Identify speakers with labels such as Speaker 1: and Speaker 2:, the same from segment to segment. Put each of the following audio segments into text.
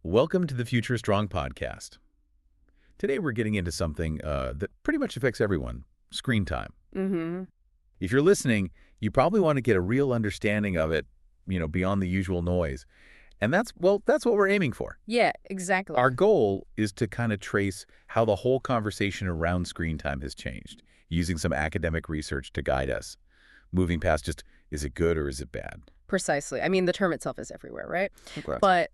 Speaker 1: Welcome to the Future Strong podcast. Today we're getting into something that pretty much affects everyone, screen time.
Speaker 2: Mm-hmm.
Speaker 1: If you're listening, you probably want to get a real understanding of it, beyond the usual noise. And that's what we're aiming for.
Speaker 2: Yeah, exactly.
Speaker 1: Our goal is to kind of trace how the whole conversation around screen time has changed, using some academic research to guide us, moving past just, is it good or is it bad?
Speaker 2: Precisely. I mean, the term itself is everywhere, right?
Speaker 1: Okay.
Speaker 2: But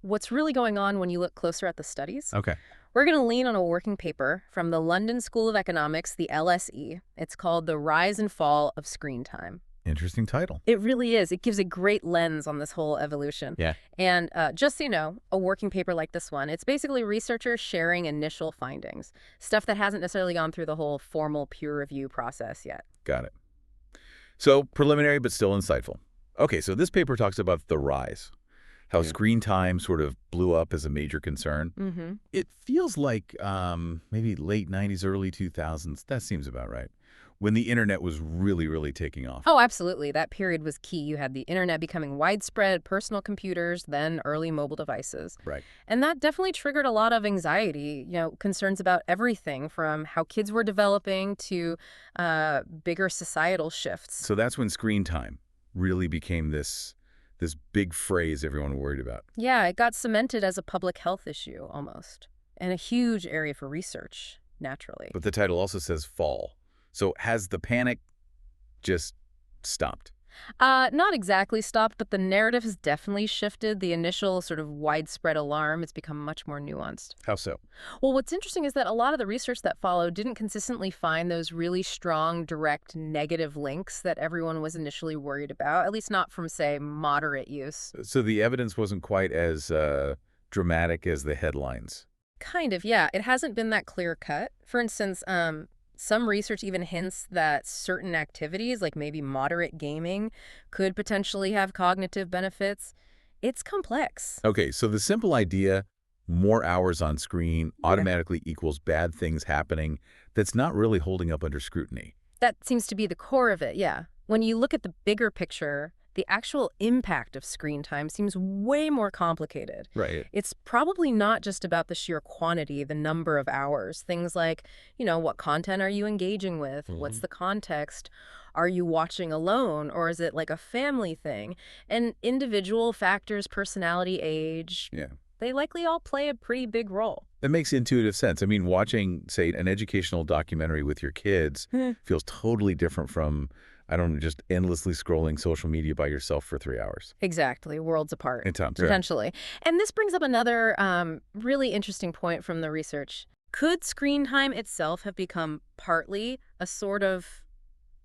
Speaker 2: what's really going on when you look closer at the studies?
Speaker 1: Okay.
Speaker 2: We're going to lean on a working paper from the London School of Economics, the LSE. It's called The Rise and Fall of Screen Time.
Speaker 1: Interesting title.
Speaker 2: It really is. It gives a great lens on this whole evolution.
Speaker 1: Yeah.
Speaker 2: And just so you know, a working paper like this one, it's basically researchers sharing initial findings, stuff that hasn't necessarily gone through the whole formal peer review process yet.
Speaker 1: Got it. So preliminary but still insightful. Okay, so this paper talks about the rise, how screen time sort of blew up as a major concern.
Speaker 2: Mm-hmm.
Speaker 1: It feels like maybe late 90s, early 2000s. That seems about right, when the internet was really, really taking off.
Speaker 2: Oh, absolutely. That period was key. You had the internet becoming widespread, personal computers, then early mobile devices.
Speaker 1: Right.
Speaker 2: And that definitely triggered a lot of anxiety, concerns about everything from how kids were developing to bigger societal shifts.
Speaker 1: So that's when screen time really became this big phrase everyone worried about.
Speaker 2: Yeah, it got cemented as a public health issue almost, and a huge area for research, naturally.
Speaker 1: But the title also says fall. So has the panic just stopped?
Speaker 2: Not exactly stopped, but the narrative has definitely shifted. The initial sort of widespread alarm has become much more nuanced.
Speaker 1: How so?
Speaker 2: Well, what's interesting is that a lot of the research that followed didn't consistently find those really strong, direct negative links that everyone was initially worried about, at least not from, say, moderate use.
Speaker 1: So the evidence wasn't quite as dramatic as the headlines.
Speaker 2: Kind of, yeah. It hasn't been that clear cut. For instance, some research even hints that certain activities, like maybe moderate gaming, could potentially have cognitive benefits. It's complex.
Speaker 1: Okay, so the simple idea, more hours on screen automatically equals bad things happening, that's not really holding up under scrutiny.
Speaker 2: That seems to be the core of it, yeah. When you look at the bigger picture, the actual impact of screen time seems way more complicated.
Speaker 1: Right.
Speaker 2: It's probably not just about the sheer quantity, the number of hours. Things like, what content are you engaging with? What's the context? Are you watching alone, or is it like a family thing? And individual factors, personality, age,
Speaker 1: Yeah.
Speaker 2: they likely all play a pretty big role.
Speaker 1: That makes intuitive sense. I mean, watching, say, an educational documentary with your kids feels totally different from, I don't know, just endlessly scrolling social media by yourself for 3 hours.
Speaker 2: Exactly, worlds apart,
Speaker 1: In time.
Speaker 2: potentially. And this brings up another really interesting point from the research. Could screen time itself have become partly a sort of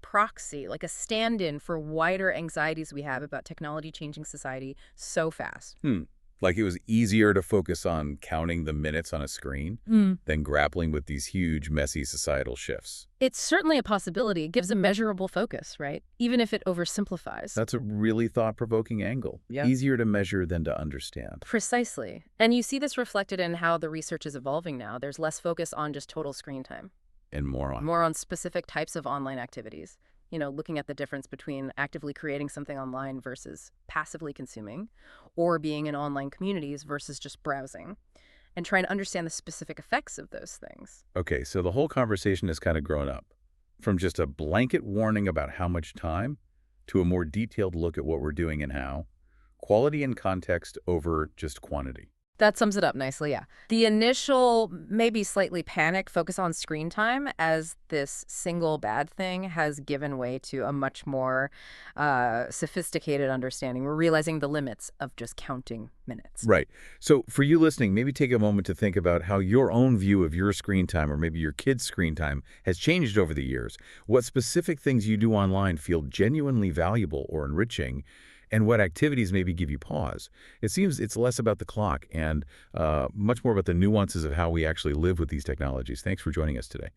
Speaker 2: proxy, like a stand-in for wider anxieties we have about technology changing society so fast?
Speaker 1: Like it was easier to focus on counting the minutes on a screen than grappling with these huge, messy societal shifts.
Speaker 2: It's certainly a possibility. It gives a measurable focus, right? Even if it oversimplifies.
Speaker 1: That's a really thought-provoking angle.
Speaker 2: Yeah.
Speaker 1: Easier to measure than to understand.
Speaker 2: Precisely. And you see this reflected in how the research is evolving now. There's less focus on just total screen time,
Speaker 1: And more on.
Speaker 2: more on specific types of online activities. Looking at the difference between actively creating something online versus passively consuming, or being in online communities versus just browsing, and trying to understand the specific effects of those things.
Speaker 1: Okay, so the whole conversation has kind of grown up from just a blanket warning about how much time to a more detailed look at what we're doing and how. Quality and context over just quantity.
Speaker 2: That sums it up nicely, yeah. The initial, maybe slightly panic focus on screen time as this single bad thing has given way to a much more sophisticated understanding. We're realizing the limits of just counting minutes.
Speaker 1: Right. So for you listening, maybe take a moment to think about how your own view of your screen time or maybe your kids' screen time has changed over the years. What specific things you do online feel genuinely valuable or enriching, and what activities maybe give you pause. It seems it's less about the clock and much more about the nuances of how we actually live with these technologies. Thanks for joining us today.